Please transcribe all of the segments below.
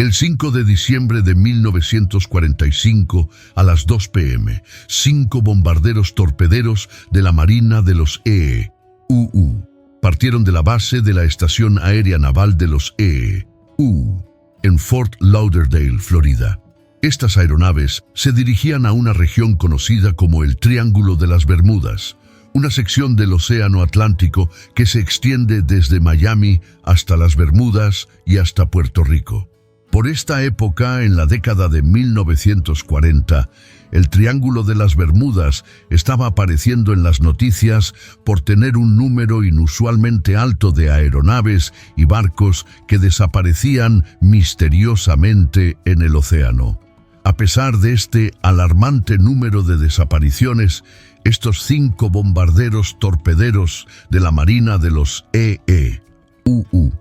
El 5 de diciembre de 1945, a las 2 p.m., 5 bombarderos torpederos de la Marina de los EE-UU partieron de la base de la Estación Aérea Naval de los EE-UU en Fort Lauderdale, Florida. Estas aeronaves se dirigían a una región conocida como el Triángulo de las Bermudas, una sección del Océano Atlántico que se extiende desde Miami hasta las Bermudas y hasta Puerto Rico. Por esta época, en la década de 1940, el Triángulo de las Bermudas estaba apareciendo en las noticias por tener un número inusualmente alto de aeronaves y barcos que desaparecían misteriosamente en el océano. A pesar de este alarmante número de desapariciones, estos 5 bombarderos torpederos de la Marina de los EE-UU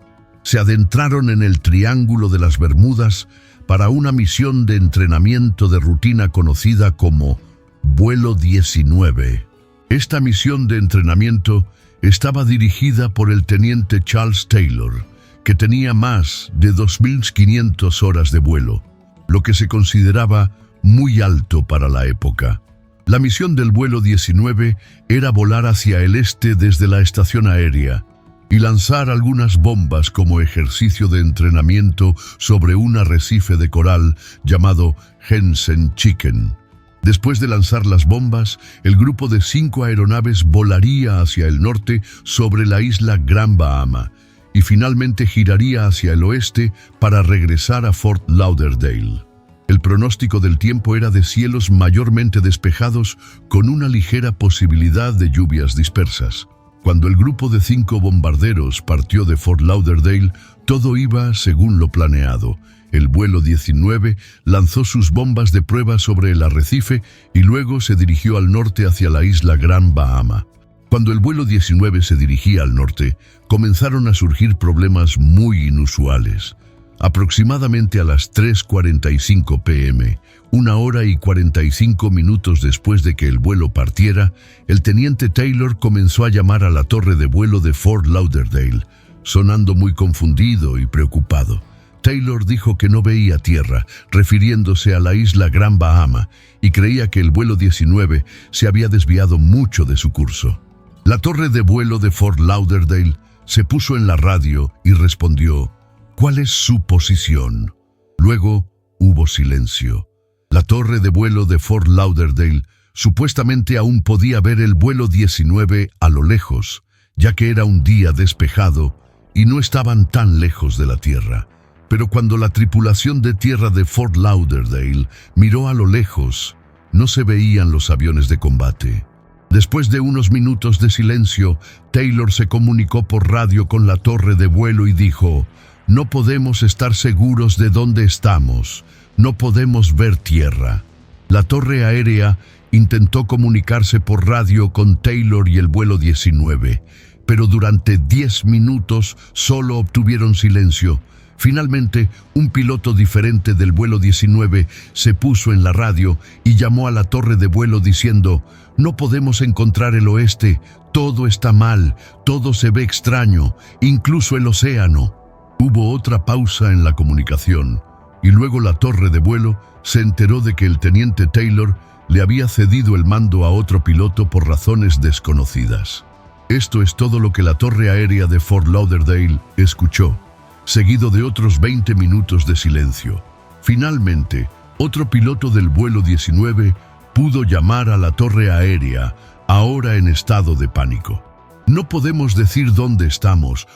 se adentraron en el Triángulo de las Bermudas para una misión de entrenamiento de rutina conocida como Vuelo 19. Esta misión de entrenamiento estaba dirigida por el teniente Charles Taylor, que tenía más de 2.500 horas de vuelo, lo que se consideraba muy alto para la época. La misión del vuelo 19 era volar hacia el este desde la estación aérea y lanzar algunas bombas como ejercicio de entrenamiento sobre un arrecife de coral llamado Hensen Chicken. Después de lanzar las bombas, el grupo de 5 aeronaves volaría hacia el norte sobre la isla Gran Bahama y finalmente giraría hacia el oeste para regresar a Fort Lauderdale. El pronóstico del tiempo era de cielos mayormente despejados con una ligera posibilidad de lluvias dispersas. Cuando el grupo de 5 bombarderos partió de Fort Lauderdale, todo iba según lo planeado. El vuelo 19 lanzó sus bombas de prueba sobre el arrecife y luego se dirigió al norte hacia la isla Gran Bahama. Cuando el vuelo 19 se dirigía al norte, comenzaron a surgir problemas muy inusuales. Aproximadamente a las 3:45 p.m., 1 hora y 45 minutos después de que el vuelo partiera, el teniente Taylor comenzó a llamar a la torre de vuelo de Fort Lauderdale, sonando muy confundido y preocupado. Taylor dijo que no veía tierra, refiriéndose a la isla Gran Bahama, y creía que el vuelo 19 se había desviado mucho de su curso. La torre de vuelo de Fort Lauderdale se puso en la radio y respondió: ¿cuál es su posición? Luego hubo silencio. La torre de vuelo de Fort Lauderdale supuestamente aún podía ver el vuelo 19 a lo lejos, ya que era un día despejado y no estaban tan lejos de la tierra. Pero cuando la tripulación de tierra de Fort Lauderdale miró a lo lejos, no se veían los aviones de combate. Después de unos minutos de silencio, Taylor se comunicó por radio con la torre de vuelo y dijo: no podemos estar seguros de dónde estamos, no podemos ver tierra. La torre aérea intentó comunicarse por radio con Taylor y el vuelo 19, pero durante 10 minutos solo obtuvieron silencio. Finalmente, un piloto diferente del vuelo 19 se puso en la radio y llamó a la torre de vuelo diciendo: no podemos encontrar el oeste, todo está mal, todo se ve extraño, incluso el océano. Hubo otra pausa en la comunicación, y luego la torre de vuelo se enteró de que el teniente Taylor le había cedido el mando a otro piloto por razones desconocidas. Esto es todo lo que la torre aérea de Fort Lauderdale escuchó, seguido de otros 20 minutos de silencio. Finalmente, otro piloto del vuelo 19 pudo llamar a la torre aérea, ahora en estado de pánico. No podemos decir dónde estamos,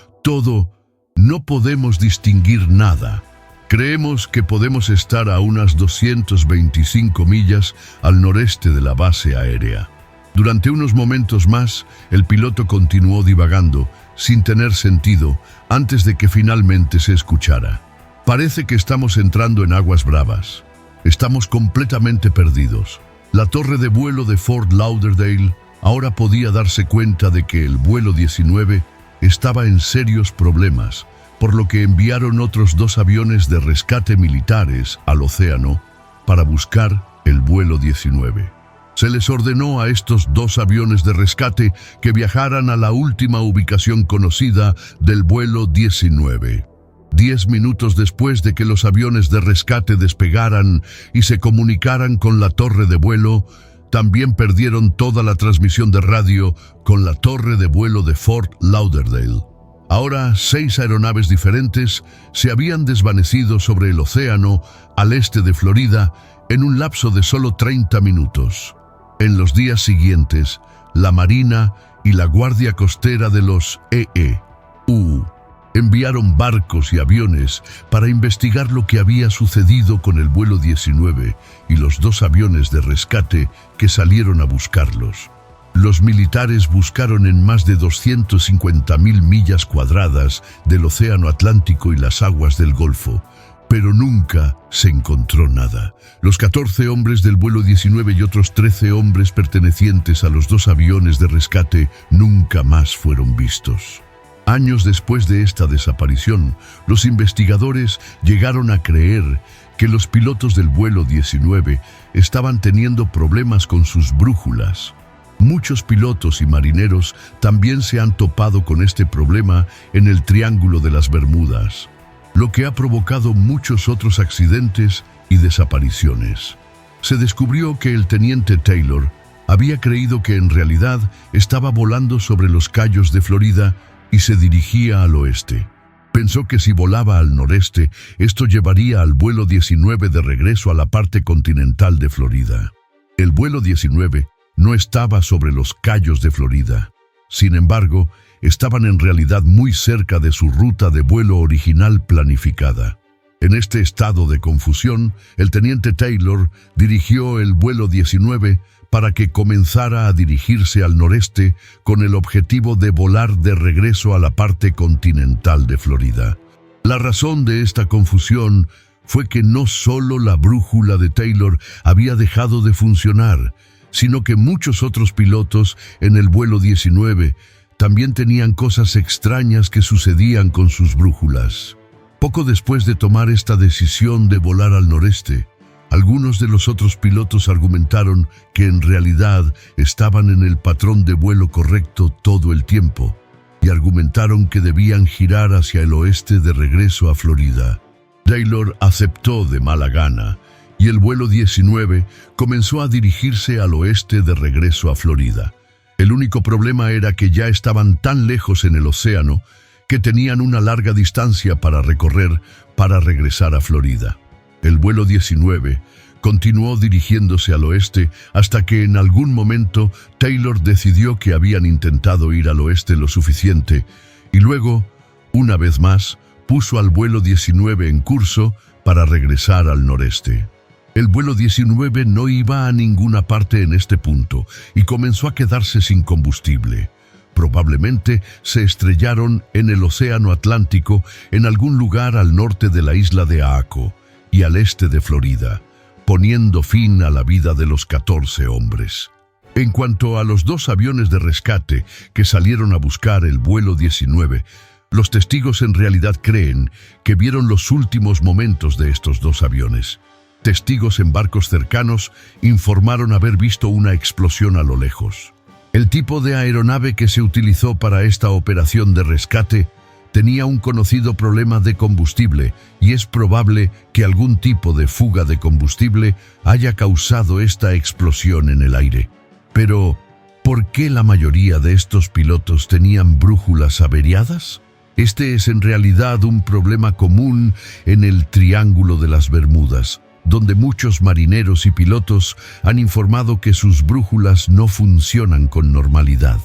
no podemos distinguir nada. Creemos que podemos estar a unas 225 millas al noreste de la base aérea. Durante unos momentos más, el piloto continuó divagando, sin tener sentido, antes de que finalmente se escuchara: parece que estamos entrando en aguas bravas. Estamos completamente perdidos. La torre de vuelo de Fort Lauderdale ahora podía darse cuenta de que el vuelo 19 estaba en serios problemas, por lo que enviaron otros 2 aviones de rescate militares al océano para buscar el vuelo 19. Se les ordenó a estos 2 aviones de rescate que viajaran a la última ubicación conocida del vuelo 19. 10 minutos después de que los aviones de rescate despegaran y se comunicaran con la torre de vuelo, también perdieron toda la transmisión de radio con la torre de vuelo de Fort Lauderdale. Ahora, 6 aeronaves diferentes se habían desvanecido sobre el océano al este de Florida en un lapso de solo 30 minutos. En los días siguientes, la Marina y la Guardia Costera de los EEU enviaron barcos y aviones para investigar lo que había sucedido con el vuelo 19 y los 2 aviones de rescate que salieron a buscarlos. Los militares buscaron en más de 250.000 millas cuadradas del Océano Atlántico y las aguas del Golfo, pero nunca se encontró nada. Los 14 hombres del vuelo 19 y otros 13 hombres pertenecientes a los 2 aviones de rescate nunca más fueron vistos. Años después de esta desaparición, los investigadores llegaron a creer que los pilotos del vuelo 19 estaban teniendo problemas con sus brújulas. Muchos pilotos y marineros también se han topado con este problema en el Triángulo de las Bermudas, lo que ha provocado muchos otros accidentes y desapariciones. Se descubrió que el teniente Taylor había creído que en realidad estaba volando sobre los Cayos de Florida y se dirigía al oeste. Pensó que si volaba al noreste, esto llevaría al vuelo 19 de regreso a la parte continental de Florida. El vuelo 19 no estaba sobre los Cayos de Florida. Sin embargo, estaban en realidad muy cerca de su ruta de vuelo original planificada. En este estado de confusión, el teniente Taylor dirigió el vuelo 19 para que comenzara a dirigirse al noreste con el objetivo de volar de regreso a la parte continental de Florida. La razón de esta confusión fue que no solo la brújula de Taylor había dejado de funcionar, sino que muchos otros pilotos en el vuelo 19 también tenían cosas extrañas que sucedían con sus brújulas. Poco después de tomar esta decisión de volar al noreste, algunos de los otros pilotos argumentaron que en realidad estaban en el patrón de vuelo correcto todo el tiempo y argumentaron que debían girar hacia el oeste de regreso a Florida. Taylor aceptó de mala gana y el vuelo 19 comenzó a dirigirse al oeste de regreso a Florida. El único problema era que ya estaban tan lejos en el océano que tenían una larga distancia para recorrer para regresar a Florida. El vuelo 19 continuó dirigiéndose al oeste hasta que en algún momento Taylor decidió que habían intentado ir al oeste lo suficiente y luego, una vez más, puso al vuelo 19 en curso para regresar al noreste. El vuelo 19 no iba a ninguna parte en este punto y comenzó a quedarse sin combustible. Probablemente se estrellaron en el Océano Atlántico en algún lugar al norte de la isla de Aco y al este de Florida, poniendo fin a la vida de los 14 hombres. En cuanto a los 2 aviones de rescate que salieron a buscar el vuelo 19, los testigos en realidad creen que vieron los últimos momentos de estos 2 aviones. Testigos en barcos cercanos informaron haber visto una explosión a lo lejos. El tipo de aeronave que se utilizó para esta operación de rescate tenía un conocido problema de combustible y es probable que algún tipo de fuga de combustible haya causado esta explosión en el aire. Pero, ¿por qué la mayoría de estos pilotos tenían brújulas averiadas? Este es en realidad un problema común en el Triángulo de las Bermudas, donde muchos marineros y pilotos han informado que sus brújulas no funcionan con normalidad.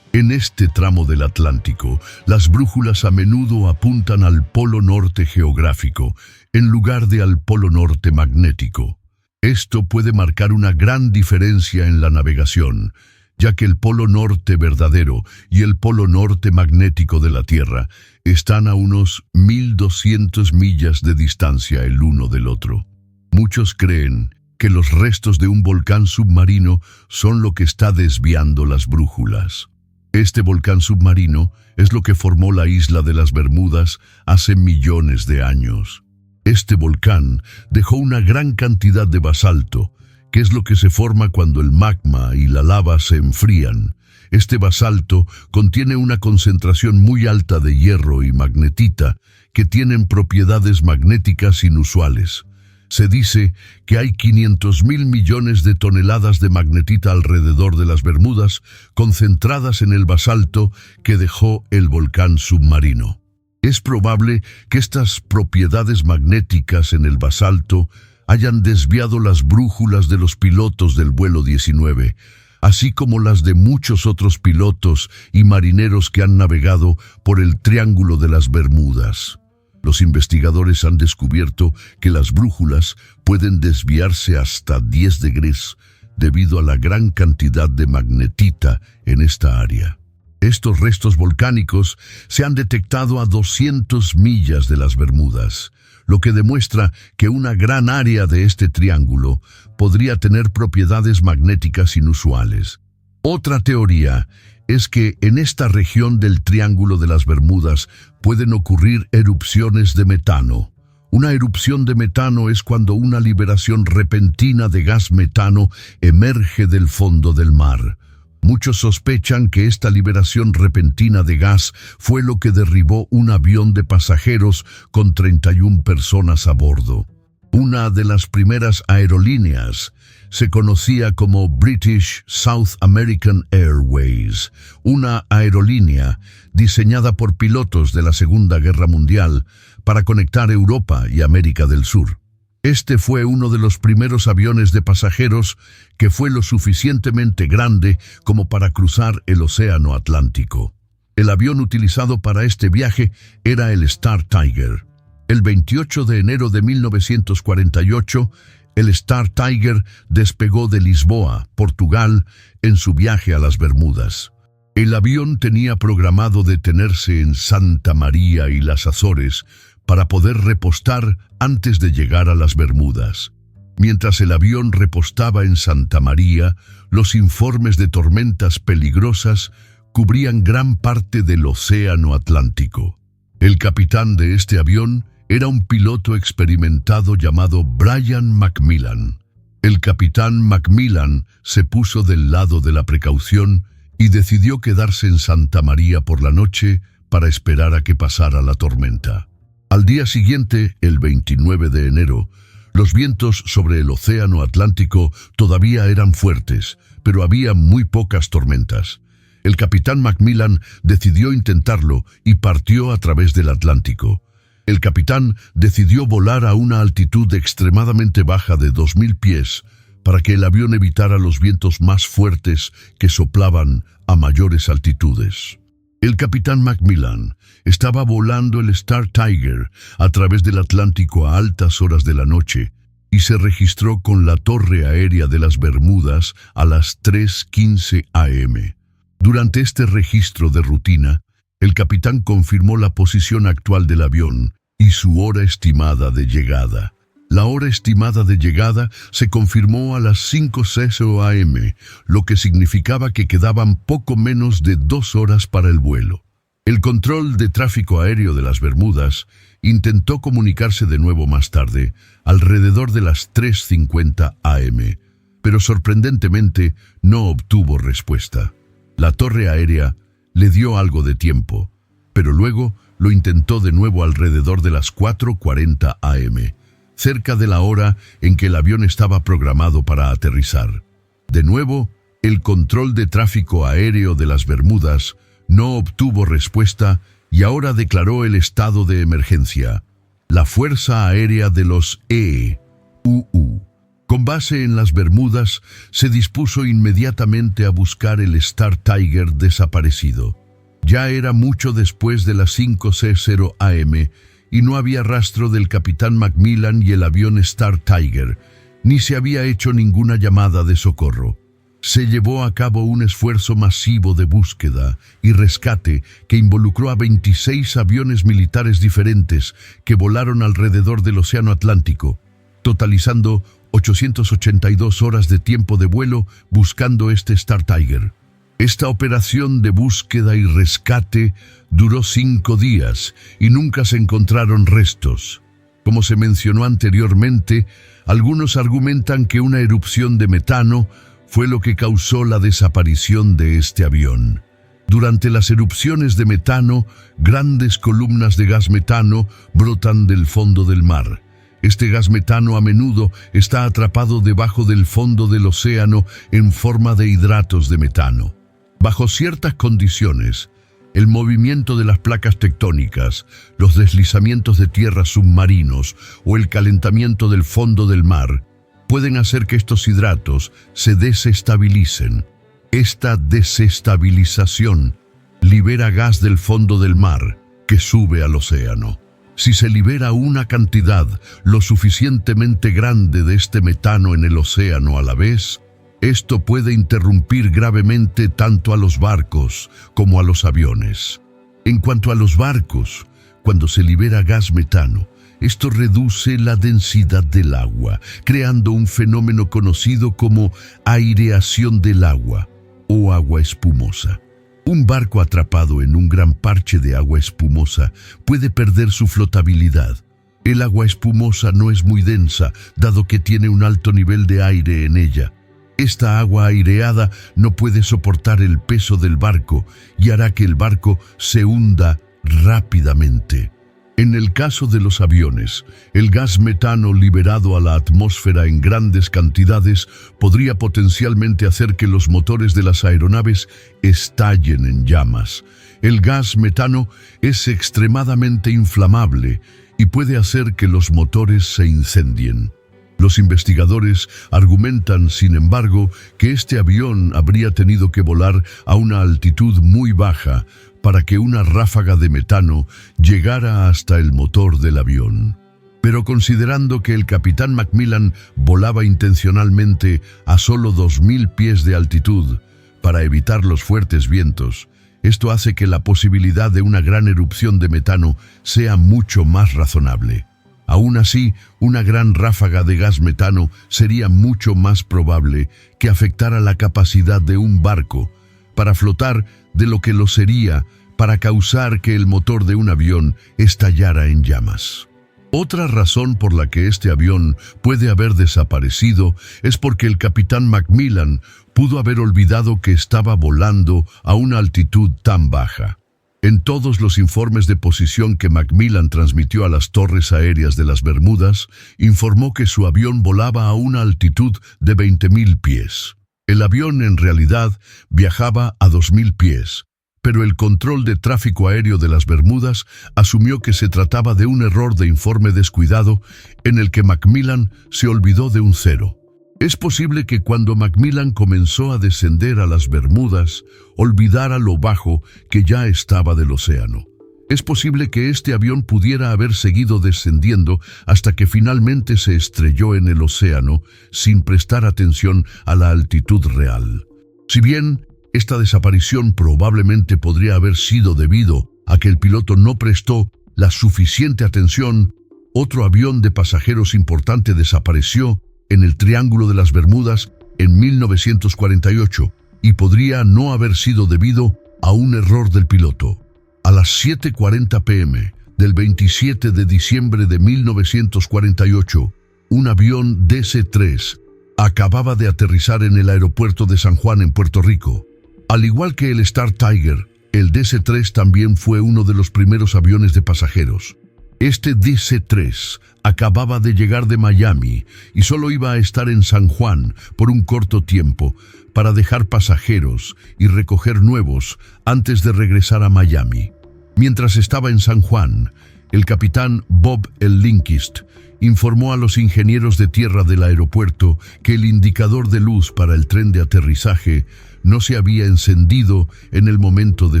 En este tramo del Atlántico, las brújulas a menudo apuntan al polo norte geográfico, en lugar de al polo norte magnético. Esto puede marcar una gran diferencia en la navegación, ya que el polo norte verdadero y el polo norte magnético de la Tierra están a unos 1.200 millas de distancia el uno del otro. Muchos creen que los restos de un volcán submarino son lo que está desviando las brújulas. Este volcán submarino es lo que formó la isla de las Bermudas hace millones de años. Este volcán dejó una gran cantidad de basalto, que es lo que se forma cuando el magma y la lava se enfrían. Este basalto contiene una concentración muy alta de hierro y magnetita que tienen propiedades magnéticas inusuales. Se dice que hay 500.000 millones de toneladas de magnetita alrededor de las Bermudas, concentradas en el basalto que dejó el volcán submarino. Es probable que estas propiedades magnéticas en el basalto hayan desviado las brújulas de los pilotos del vuelo 19, así como las de muchos otros pilotos y marineros que han navegado por el Triángulo de las Bermudas. Los investigadores han descubierto que las brújulas pueden desviarse hasta 10 degrees debido a la gran cantidad de magnetita en esta área. Estos restos volcánicos se han detectado a 200 millas de las Bermudas, lo que demuestra que una gran área de este triángulo podría tener propiedades magnéticas inusuales. Otra teoría es que en esta región del Triángulo de las Bermudas pueden ocurrir erupciones de metano. Una erupción de metano es cuando una liberación repentina de gas metano emerge del fondo del mar. Muchos sospechan que esta liberación repentina de gas fue lo que derribó un avión de pasajeros con 31 personas a bordo. Una de las primeras aerolíneas se conocía como British South American Airways, una aerolínea diseñada por pilotos de la Segunda Guerra Mundial para conectar Europa y América del Sur. Este fue uno de los primeros aviones de pasajeros que fue lo suficientemente grande como para cruzar el Océano Atlántico. El avión utilizado para este viaje era el Star Tiger. El 28 de enero de 1948, el Star Tiger despegó de Lisboa, Portugal, en su viaje a las Bermudas. El avión tenía programado detenerse en Santa María y las Azores para poder repostar antes de llegar a las Bermudas. Mientras el avión repostaba en Santa María, los informes de tormentas peligrosas cubrían gran parte del Océano Atlántico. El capitán de este avión era un piloto experimentado llamado Brian McMillan. El capitán McMillan se puso del lado de la precaución y decidió quedarse en Santa María por la noche para esperar a que pasara la tormenta. Al día siguiente, el 29 de enero, los vientos sobre el Océano Atlántico todavía eran fuertes, pero había muy pocas tormentas. El capitán McMillan decidió intentarlo y partió a través del Atlántico. El capitán decidió volar a una altitud extremadamente baja de 2.000 pies para que el avión evitara los vientos más fuertes que soplaban a mayores altitudes. El capitán McMillan estaba volando el Star Tiger a través del Atlántico a altas horas de la noche y se registró con la torre aérea de las Bermudas a las 3:15 am. Durante este registro de rutina, el capitán confirmó la posición actual del avión y su hora estimada de llegada. La hora estimada de llegada se confirmó a las 5:00 am, lo que significaba que quedaban poco menos de 2 horas para el vuelo. El control de tráfico aéreo de las Bermudas intentó comunicarse de nuevo más tarde, alrededor de las 3:50 am, pero sorprendentemente no obtuvo respuesta. La torre aérea le dio algo de tiempo, pero luego lo intentó de nuevo alrededor de las 4:40 am, cerca de la hora en que el avión estaba programado para aterrizar. De nuevo, el control de tráfico aéreo de las Bermudas no obtuvo respuesta y ahora declaró el estado de emergencia. La Fuerza Aérea de los EUU, con base en las Bermudas, se dispuso inmediatamente a buscar el Star Tiger desaparecido. Ya era mucho después de las 5:00 am y no había rastro del capitán McMillan y el avión Star Tiger, ni se había hecho ninguna llamada de socorro. Se llevó a cabo un esfuerzo masivo de búsqueda y rescate que involucró a 26 aviones militares diferentes que volaron alrededor del Océano Atlántico, totalizando 882 horas de tiempo de vuelo buscando este Star Tiger. Esta operación de búsqueda y rescate duró 5 días y nunca se encontraron restos. Como se mencionó anteriormente, algunos argumentan que una erupción de metano fue lo que causó la desaparición de este avión. Durante las erupciones de metano, grandes columnas de gas metano brotan del fondo del mar. Este gas metano a menudo está atrapado debajo del fondo del océano en forma de hidratos de metano. Bajo ciertas condiciones, el movimiento de las placas tectónicas, los deslizamientos de tierra submarinos o el calentamiento del fondo del mar pueden hacer que estos hidratos se desestabilicen. Esta desestabilización libera gas del fondo del mar que sube al océano. Si se libera una cantidad lo suficientemente grande de este metano en el océano a la vez, esto puede interrumpir gravemente tanto a los barcos como a los aviones. En cuanto a los barcos, cuando se libera gas metano, esto reduce la densidad del agua, creando un fenómeno conocido como aireación del agua o agua espumosa. Un barco atrapado en un gran parche de agua espumosa puede perder su flotabilidad. El agua espumosa no es muy densa, dado que tiene un alto nivel de aire en ella. Esta agua aireada no puede soportar el peso del barco y hará que el barco se hunda rápidamente. En el caso de los aviones, el gas metano liberado a la atmósfera en grandes cantidades podría potencialmente hacer que los motores de las aeronaves estallen en llamas. El gas metano es extremadamente inflamable y puede hacer que los motores se incendien. Los investigadores argumentan, sin embargo, que este avión habría tenido que volar a una altitud muy baja para que una ráfaga de metano llegara hasta el motor del avión. Pero considerando que el capitán Macmillan volaba intencionalmente a solo 2.000 pies de altitud para evitar los fuertes vientos, esto hace que la posibilidad de una gran erupción de metano sea mucho más razonable. Aún así, una gran ráfaga de gas metano sería mucho más probable que afectara la capacidad de un barco para flotar de lo que lo sería para causar que el motor de un avión estallara en llamas. Otra razón por la que este avión puede haber desaparecido es porque el capitán Macmillan pudo haber olvidado que estaba volando a una altitud tan baja. En todos los informes de posición que Macmillan transmitió a las torres aéreas de las Bermudas, informó que su avión volaba a una altitud de 20.000 pies. El avión en realidad viajaba a 2.000 pies, pero el control de tráfico aéreo de las Bermudas asumió que se trataba de un error de informe descuidado en el que Macmillan se olvidó de un cero. Es posible que cuando Macmillan comenzó a descender a las Bermudas, olvidara lo bajo que ya estaba del océano. Es posible que este avión pudiera haber seguido descendiendo hasta que finalmente se estrelló en el océano sin prestar atención a la altitud real. Si bien esta desaparición probablemente podría haber sido debido a que el piloto no prestó la suficiente atención, otro avión de pasajeros importante desapareció en el Triángulo de las Bermudas en 1948 y podría no haber sido debido a un error del piloto. A las 7:40 p.m. del 27 de diciembre de 1948, un avión DC-3 acababa de aterrizar en el aeropuerto de San Juan en Puerto Rico. Al igual que el Star Tiger, el DC-3 también fue uno de los primeros aviones de pasajeros. Este DC-3 acababa de llegar de Miami y solo iba a estar en San Juan por un corto tiempo para dejar pasajeros y recoger nuevos antes de regresar a Miami. Mientras estaba en San Juan, el capitán Bob L. Linkist informó a los ingenieros de tierra del aeropuerto que el indicador de luz para el tren de aterrizaje no se había encendido en el momento de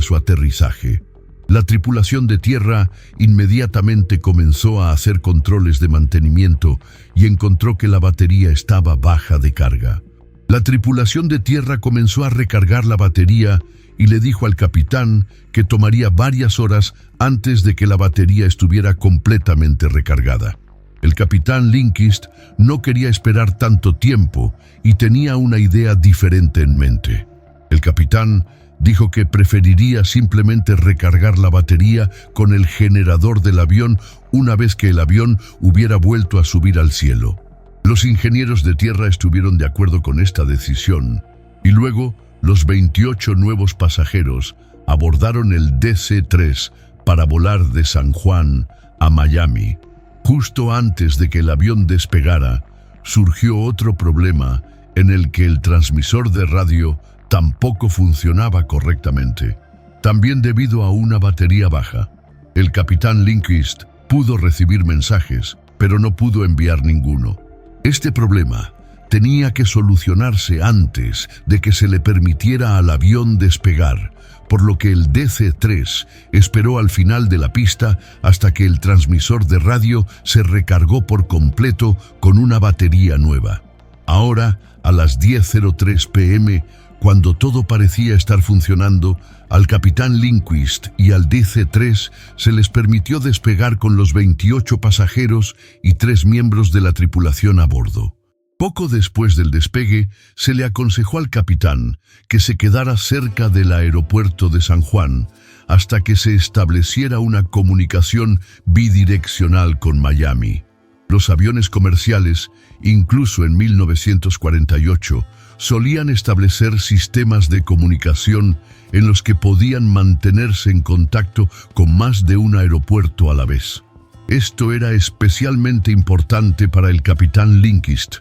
su aterrizaje. La tripulación de tierra inmediatamente comenzó a hacer controles de mantenimiento y encontró que la batería estaba baja de carga. La tripulación de tierra comenzó a recargar la batería y le dijo al capitán que tomaría varias horas antes de que la batería estuviera completamente recargada. El capitán Linkist no quería esperar tanto tiempo y tenía una idea diferente en mente. El capitán dijo que preferiría simplemente recargar la batería con el generador del avión una vez que el avión hubiera vuelto a subir al cielo. Los ingenieros de tierra estuvieron de acuerdo con esta decisión y luego los 28 nuevos pasajeros abordaron el DC-3 para volar de San Juan a Miami. Justo antes de que el avión despegara, surgió otro problema en el que el transmisor de radio tampoco funcionaba correctamente. También debido a una batería baja, el capitán Lindqvist pudo recibir mensajes, pero no pudo enviar ninguno. Este problema tenía que solucionarse antes de que se le permitiera al avión despegar, por lo que el DC-3 esperó al final de la pista hasta que el transmisor de radio se recargó por completo con una batería nueva. Ahora, a las 10:03 p.m., cuando todo parecía estar funcionando, al capitán Lindqvist y al DC-3 se les permitió despegar con los 28 pasajeros y 3 miembros de la tripulación a bordo. Poco después del despegue, se le aconsejó al capitán que se quedara cerca del aeropuerto de San Juan hasta que se estableciera una comunicación bidireccional con Miami. Los aviones comerciales, incluso en 1948, solían establecer sistemas de comunicación en los que podían mantenerse en contacto con más de un aeropuerto a la vez. Esto era especialmente importante para el capitán Lindqvist,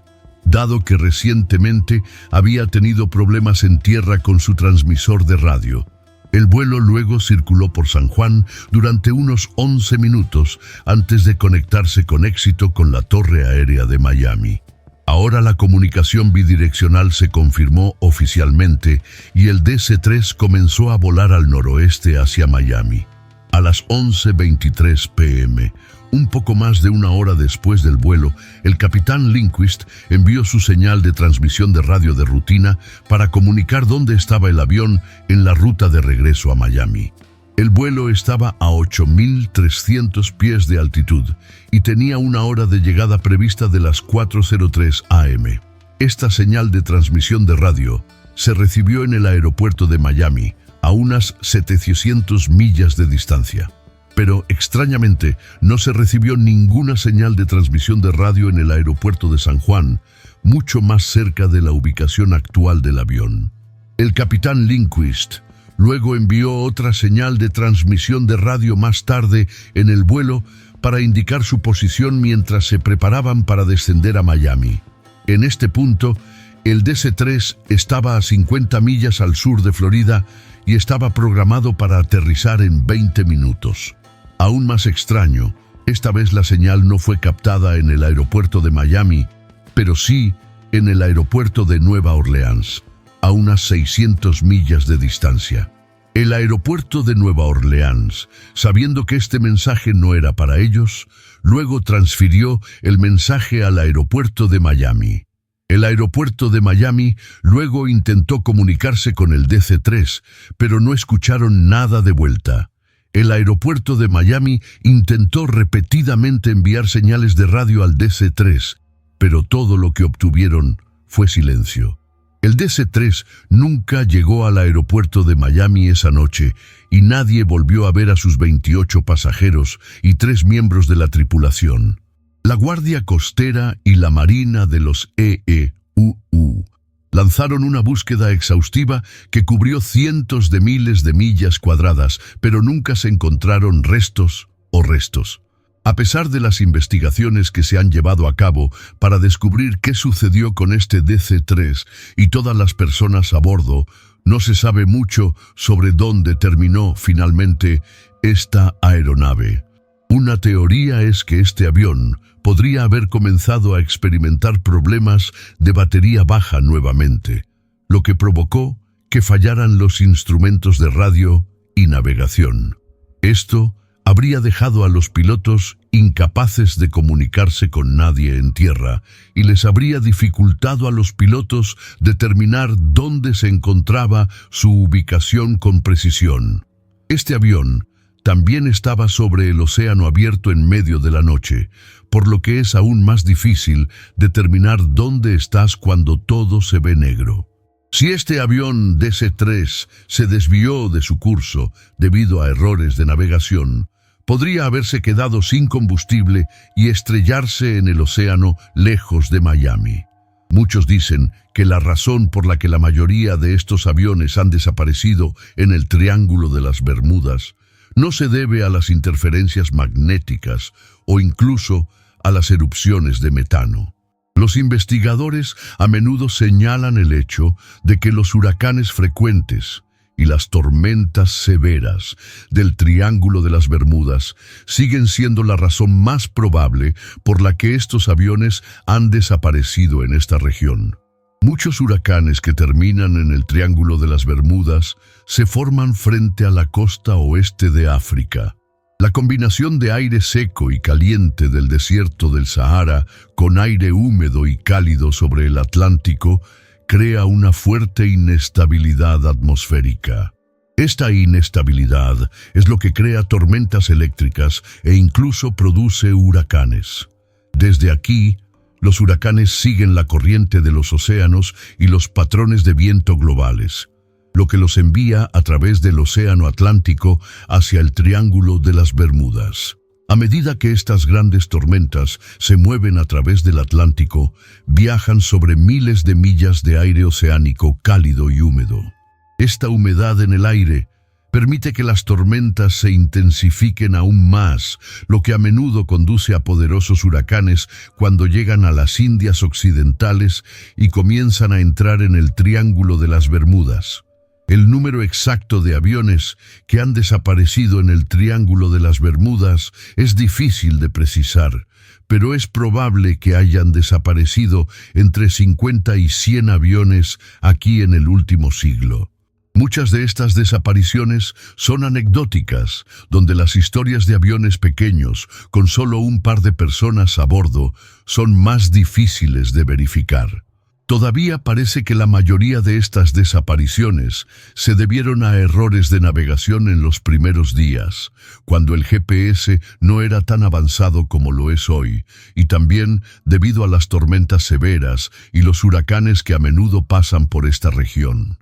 dado que recientemente había tenido problemas en tierra con su transmisor de radio. El vuelo luego circuló por San Juan durante unos 11 minutos antes de conectarse con éxito con la torre aérea de Miami. Ahora la comunicación bidireccional se confirmó oficialmente y el DC-3 comenzó a volar al noroeste hacia Miami. A las 11:23 p.m., un poco más de una hora después del vuelo, el capitán Lindqvist envió su señal de transmisión de radio de rutina para comunicar dónde estaba el avión en la ruta de regreso a Miami. El vuelo estaba a 8.300 pies de altitud y tenía una hora de llegada prevista de las 4:03 a.m. Esta señal de transmisión de radio se recibió en el aeropuerto de Miami, a unas 700 millas de distancia. Pero, extrañamente, no se recibió ninguna señal de transmisión de radio en el aeropuerto de San Juan, mucho más cerca de la ubicación actual del avión. El capitán Lindqvist luego envió otra señal de transmisión de radio más tarde en el vuelo para indicar su posición mientras se preparaban para descender a Miami. En este punto, el DC-3 estaba a 50 millas al sur de Florida y estaba programado para aterrizar en 20 minutos. Aún más extraño, esta vez la señal no fue captada en el aeropuerto de Miami, pero sí en el aeropuerto de Nueva Orleans, a unas 600 millas de distancia. El aeropuerto de Nueva Orleans, sabiendo que este mensaje no era para ellos, luego transfirió el mensaje al aeropuerto de Miami. El aeropuerto de Miami luego intentó comunicarse con el DC-3, pero no escucharon nada de vuelta. El aeropuerto de Miami intentó repetidamente enviar señales de radio al DC-3, pero todo lo que obtuvieron fue silencio. El DC-3 nunca llegó al aeropuerto de Miami esa noche y nadie volvió a ver a sus 28 pasajeros y 3 miembros de la tripulación. La Guardia Costera y la Marina de los EEUU lanzaron una búsqueda exhaustiva que cubrió cientos de miles de millas cuadradas, pero nunca se encontraron restos. A pesar de las investigaciones que se han llevado a cabo para descubrir qué sucedió con este DC-3 y todas las personas a bordo, no se sabe mucho sobre dónde terminó finalmente esta aeronave. Una teoría es que este avión podría haber comenzado a experimentar problemas de batería baja nuevamente, lo que provocó que fallaran los instrumentos de radio y navegación. Esto habría dejado a los pilotos incapaces de comunicarse con nadie en tierra y les habría dificultado a los pilotos determinar dónde se encontraba su ubicación con precisión. Este avión también estaba sobre el océano abierto en medio de la noche, por lo que es aún más difícil determinar dónde estás cuando todo se ve negro. Si este avión DC-3 se desvió de su curso debido a errores de navegación, podría haberse quedado sin combustible y estrellarse en el océano lejos de Miami. Muchos dicen que la razón por la que la mayoría de estos aviones han desaparecido en el Triángulo de las Bermudas no se debe a las interferencias magnéticas o incluso a las erupciones de metano. Los investigadores a menudo señalan el hecho de que los huracanes frecuentes y las tormentas severas del Triángulo de las Bermudas siguen siendo la razón más probable por la que estos aviones han desaparecido en esta región. Muchos huracanes que terminan en el Triángulo de las Bermudas se forman frente a la costa oeste de África. La combinación de aire seco y caliente del desierto del Sahara con aire húmedo y cálido sobre el Atlántico crea una fuerte inestabilidad atmosférica. Esta inestabilidad es lo que crea tormentas eléctricas e incluso produce huracanes. Desde aquí, los huracanes siguen la corriente de los océanos y los patrones de viento globales, lo que los envía a través del océano Atlántico hacia el Triángulo de las Bermudas. A medida que estas grandes tormentas se mueven a través del Atlántico, viajan sobre miles de millas de aire oceánico cálido y húmedo. Esta humedad en el aire permite que las tormentas se intensifiquen aún más, lo que a menudo conduce a poderosos huracanes cuando llegan a las Indias Occidentales y comienzan a entrar en el Triángulo de las Bermudas. El número exacto de aviones que han desaparecido en el Triángulo de las Bermudas es difícil de precisar, pero es probable que hayan desaparecido entre 50 y 100 aviones aquí en el último siglo. Muchas de estas desapariciones son anecdóticas, donde las historias de aviones pequeños, con solo un par de personas a bordo, son más difíciles de verificar. Todavía parece que la mayoría de estas desapariciones se debieron a errores de navegación en los primeros días, cuando el GPS no era tan avanzado como lo es hoy, y también debido a las tormentas severas y los huracanes que a menudo pasan por esta región.